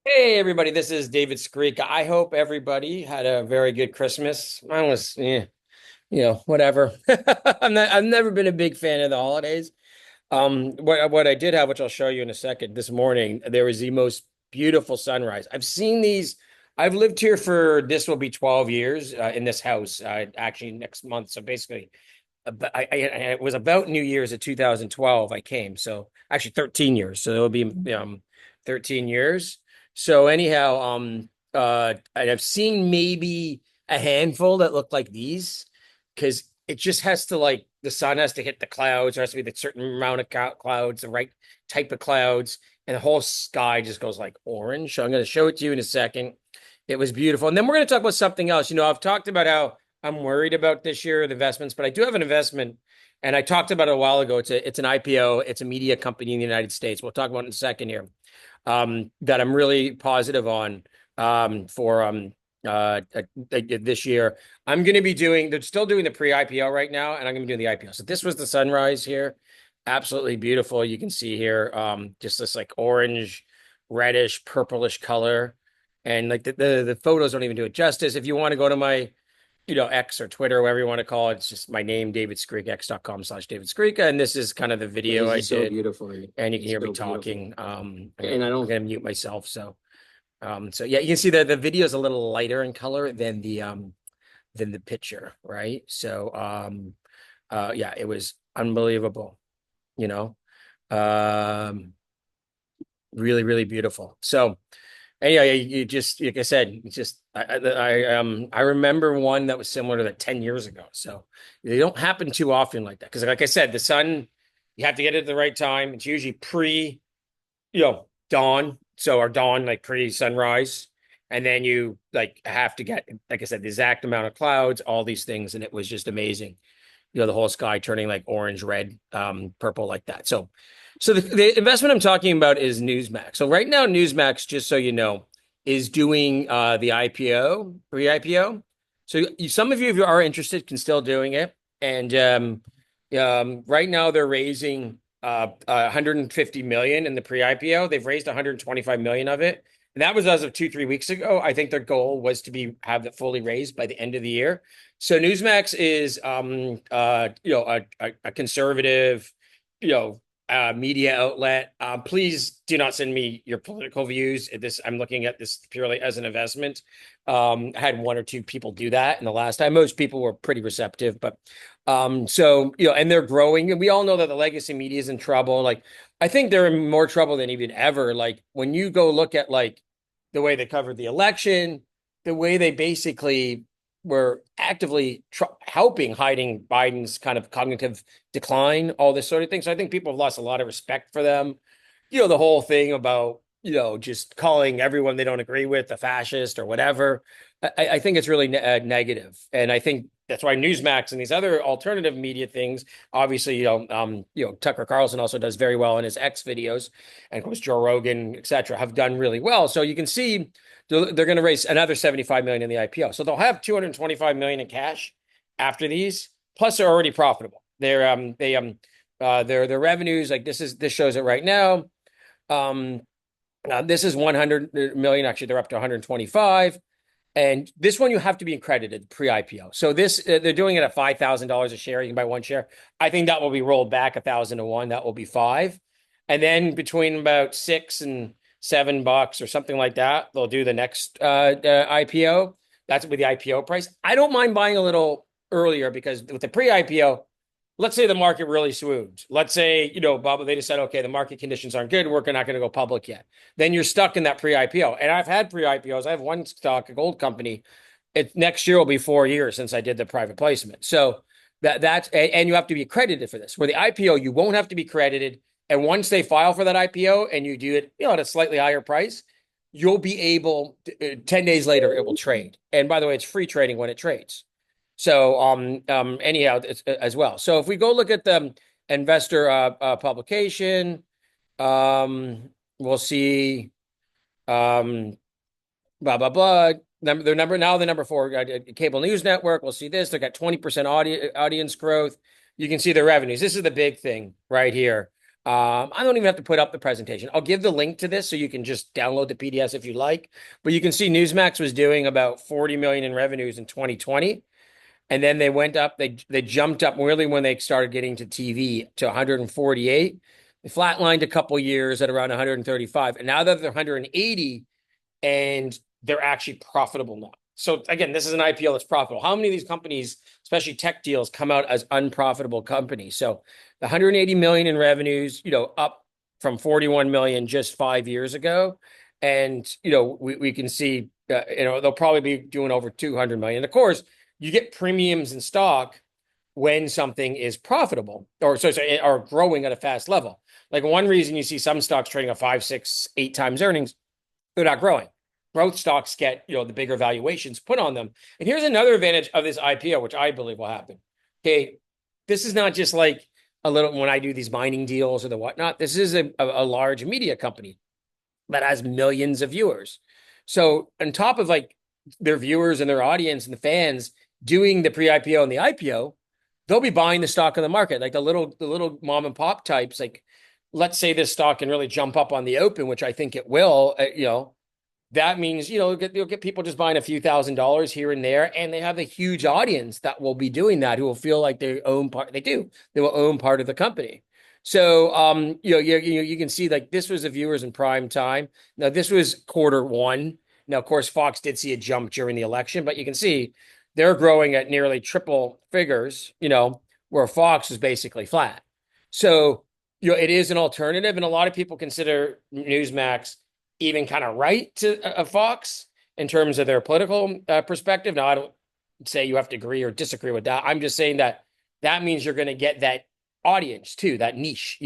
Hey everybody, this is David Skreek. I hope everybody had a very good Christmas. Mine was, whatever. I've never been a big fan of the holidays. What I did have, which I'll show you in a second, this morning, there was the most beautiful sunrise. I've seen these. I've lived here for this will be 12 years in this house, actually next month. So basically, it was about New Year's of 2012 I came. So actually 13 years. So it'll be 13 years. So anyhow, I've seen maybe a handful that look like these because it just has to like the sun has to hit the clouds. There has to be the certain amount of clouds, the right type of clouds, and the whole sky just goes like orange. So I'm going to show it to you in a second. It was beautiful. And then we're going to talk about something else. I've talked about how I'm worried about this year, the investments, but I do have an investment, and I talked about it a while ago. It's an IPO. It's a media company in the United States. We'll talk about it in a second here. That I'm really positive on for this year. I'm going to be doing. They're still doing the pre-IPO right now, and I'm going to be doing the IPO. So this was the sunrise here, absolutely beautiful. You can see here, just this like orange, reddish, purplish color, and like the photos don't even do it justice. If you want to go to my X or Twitter, whatever you want to call it. It's just my name, David Skreek, x.com/David Skreek. And this is kind of the video This I is so did. beautiful. And you can It's hear me so beautiful. talking. And I I'm don't, gonna mute myself. So yeah, you can see that the video is a little lighter in color than the picture, right? So yeah, it was unbelievable, you know. Um really, really beautiful. So anyhow, you just like I said, it's just I remember one that was similar to that 10 years ago. So they don't happen too often like that. Because like I said, the sun, you have to get it at the right time. It's usually dawn. So our dawn, like pre-sunrise. And then you like have to get, like I said, the exact amount of clouds, all these things, and it was just amazing. The whole sky turning like orange, red, purple, like that. So the investment I'm talking about is Newsmax. So right now, Newsmax, just so you know, is doing the IPO, pre-IPO. So some of you, if you are interested, can still doing it. And right now they're raising 150 million in the pre-IPO. They've raised 125 million of it. And that was as of 2, 3 weeks ago. I think their goal was to have it fully raised by the end of the year. So Newsmax is a conservative, media outlet. Please do not send me your political views. I'm looking at this purely as an investment. I had one or two people do that in the last time. Most people were pretty receptive, but so and they're growing, and we all know that the legacy media is in trouble. Like I think they're in more trouble than even ever. Like when you go look at like the way they covered the election, the way they basically were actively helping hiding Biden's kind of cognitive decline, all this sort of thing. So I think people have lost a lot of respect for them. The whole thing about, just calling everyone they don't agree with a fascist or whatever. I think it's really negative. And I think that's why Newsmax and these other alternative media things, obviously, Tucker Carlson also does very well in his X videos, and of course Joe Rogan, etc., have done really well. So you can see they're going to raise another 75 million in the IPO. So they'll have 225 million in cash after these. Plus, they're already profitable. Their revenues, like this shows it right now. This is 100 million. Actually, they're up to 125. And this one you have to be accredited pre-IPO. So this they're doing it at $5,000 a share. You can buy one share. I think that will be rolled back 1,000 to one. That will be five. And then between about $6 and $7 or something like that, they'll do the next IPO. That's with the IPO price. I don't mind buying a little earlier because with the pre-IPO, let's say the market really swoons. Let's say, Bob, they just said, okay, the market conditions aren't good. We're not going to go public yet. Then you're stuck in that pre-IPO. And I've had pre-IPOs. I have one stock, a gold company. Next year will be 4 years since I did the private placement. So and you have to be accredited for this. Where the IPO, you won't have to be credited. And once they file for that IPO and you do it, at a slightly higher price, you'll be able, 10 days later, it will trade. And by the way, it's free trading when it trades. So anyhow, as well. So if we go look at the investor publication, we'll see blah blah blah. The number four cable news network. We'll see this. They got 20% audience growth. You can see the revenues. This is the big thing right here. I don't even have to put up the presentation. I'll give the link to this so you can just download the PDFs if you like. But you can see Newsmax was doing about 40 million in revenues in 2020. And then they went up, they jumped up really when they started getting to TV to 148. They flatlined a couple years at around 135. And now that they're 180 and they're actually profitable now. So again, this is an IPO that's profitable. How many of these companies, especially tech deals, come out as unprofitable companies? So the 180 million in revenues, up from 41 million just 5 years ago. And, we can see, they'll probably be doing over 200 million. Of course, you get premiums in stock when something is profitable or growing at a fast level. Like one reason you see some stocks trading at 5, 6, 8 times earnings, they're not growing. Growth stocks get, the bigger valuations put on them. And here's another advantage of this IPO, which I believe will happen. Okay, this is not just like a little, when I do these mining deals or the whatnot, this is a large media company that has millions of viewers. So on top of like their viewers and their audience and the fans doing the pre-IPO and the IPO, they'll be buying the stock in the market. Like the little mom and pop types, like let's say this stock can really jump up on the open, which I think it will, that means, you'll get people just buying a few $1,000s here and there, and they have a huge audience that will be doing that, who will feel like they own part. They do. They will own part of the company. So, you can see like this was the viewers in prime time. Now, this was quarter 1. Now, of course, Fox did see a jump during the election, but you can see they're growing at nearly triple figures, where Fox is basically flat. So, it is an alternative, and a lot of people consider Newsmax even kind of right to a Fox in terms of their political perspective. Now, I don't say you have to agree or disagree with that. I'm just saying that means you're going to get that audience too, that niche,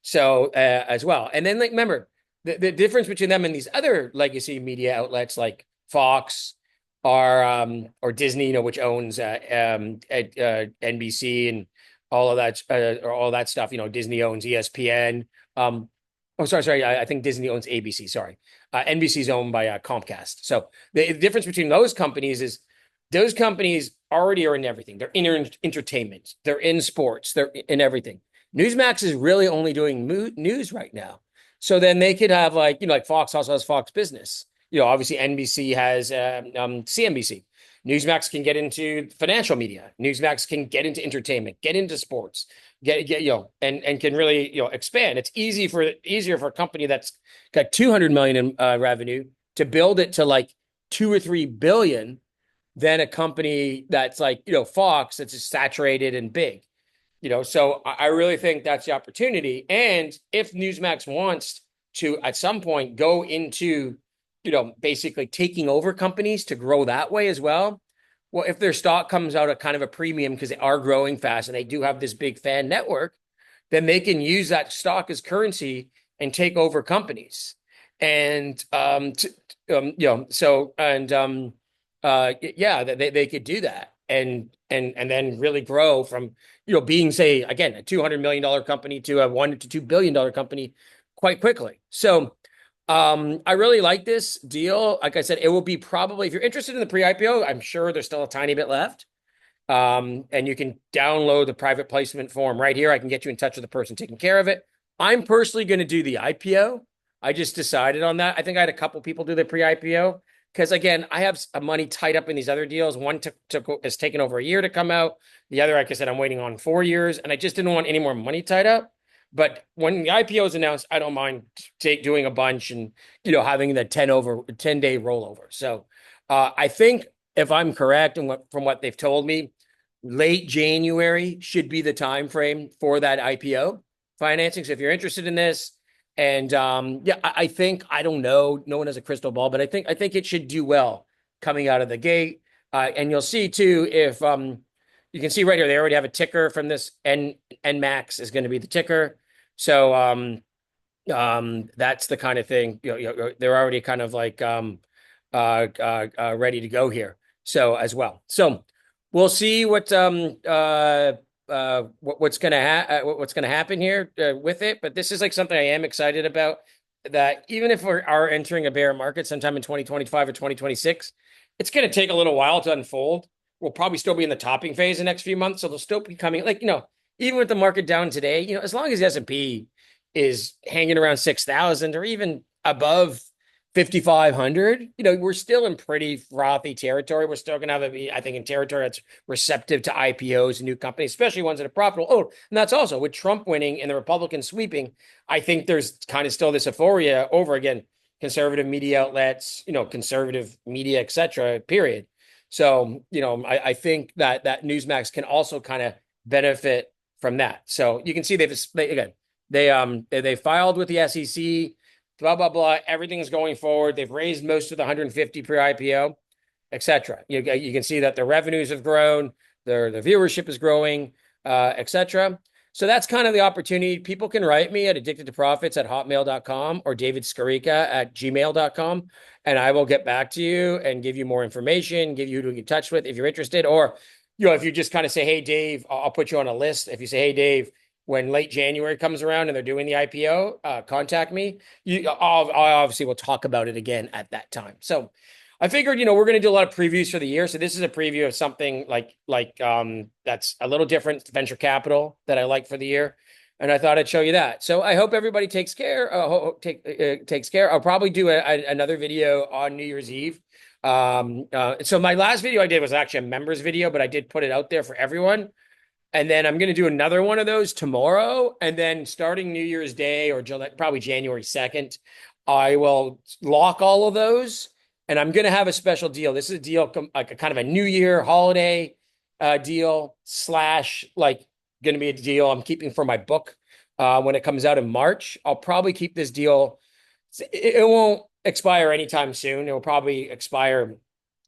so as well. And then, like, remember the difference between them and these other legacy media outlets like Fox or Disney, which owns NBC and all of that, or all that stuff. Disney owns ESPN. Oh, sorry. I think Disney owns ABC. Sorry. NBC is owned by Comcast. So the difference between those companies is those companies already are in everything. They're in entertainment. They're in sports. They're in everything. Newsmax is really only doing news right now. So then they could have like Fox also has Fox Business. Obviously NBC has CNBC. Newsmax can get into financial media. Newsmax can get into entertainment, get into sports, get and can really expand. It's easier for a company that's got 200 million in revenue to build it to like 2 or 3 billion than a company that's like Fox, that's just saturated and big. So I really think that's the opportunity. And if Newsmax wants to at some point go into basically taking over companies to grow that way as well. Well, if their stock comes out at kind of a premium because they are growing fast and they do have this big fan network, then they can use that stock as currency and take over companies. And they could do that and then really grow from being, say, again, a $200 million company to a $1 to $2 billion company quite quickly. So I really like this deal. Like I said, it will be probably, if you're interested in the pre-IPO, I'm sure there's still a tiny bit left. And you can download the private placement form right here. I can get you in touch with the person taking care of it. I'm personally going to do the IPO. I just decided on that. I think I had a couple people do the pre-IPO because, again, I have money tied up in these other deals. One has taken over a year to come out. The other, like I said, I'm waiting on 4 years, and I just didn't want any more money tied up. But when the IPO is announced, I don't mind doing a bunch and having the 10-day rollover. So I think if I'm correct and from what they've told me, late January should be the time frame for that IPO financing. So if you're interested in this, and I think, I don't know, no one has a crystal ball, but I think it should do well coming out of the gate. And you'll see too if you can see right here they already have a ticker from this. NMAX is going to be the ticker. So that's the kind of thing, they're already kind of like ready to go here. So as well. So we'll see what's going to happen here with it. But this is like something I am excited about, that even if we are entering a bear market sometime in 2025 or 2026, it's going to take a little while to unfold. We'll probably still be in the topping phase the next few months. So they'll still be coming, like, even with the market down today, as long as the S&P is hanging around 6,000 or even above 5,500, we're still in pretty frothy territory. We're still going to have I think, in territory that's receptive to IPOs and new companies, especially ones that are profitable. Oh, and that's also with Trump winning and the Republicans sweeping. I think there's kind of still this euphoria over, again, conservative media outlets, conservative media, et cetera, period. So, I think that Newsmax can also kind of benefit from that. So you can see they filed with the SEC, blah, blah, blah. Everything's going forward. They've raised most of the 150 pre-IPO, et cetera. You can see that the revenues have grown, their viewership is growing, et cetera. So that's kind of the opportunity. People can write me at addictedtoprofits@hotmail.com or davidscarica@gmail.com, and I will get back to you and give you more information, give you who to get in touch with if you're interested. Or, if you just kind of say, hey, Dave, I'll put you on a list. If you say, hey, Dave, when late January comes around and they're doing the IPO, contact me. I obviously will talk about it again at that time. So I figured, we're going to do a lot of previews for the year. So this is a preview of something like that's a little different, venture capital, that I like for the year. And I thought I'd show you that. So I hope everybody takes care. Takes care. I'll probably do another video on New Year's Eve. So my last video I did was actually a members video, but I did put it out there for everyone. And then I'm going to do another one of those tomorrow. And then starting New Year's Day or probably January 2nd, I will lock all of those. And I'm going to have a special deal. This is a deal, like a kind of a New Year holiday deal / like going to be a deal I'm keeping for my book when it comes out in March. I'll probably keep this deal. It won't expire anytime soon. It will probably expire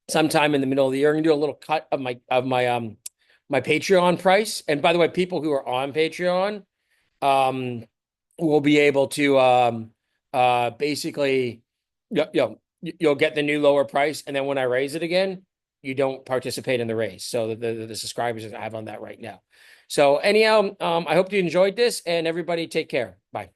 sometime in the middle of the year. I'm going to do a little cut of my Patreon price. And by the way, people who are on Patreon will be able to basically, you'll get the new lower price. And then when I raise it again, you don't participate in the raise. So the subscribers I have on that right now. So anyhow, I hope you enjoyed this, and everybody take care. Bye.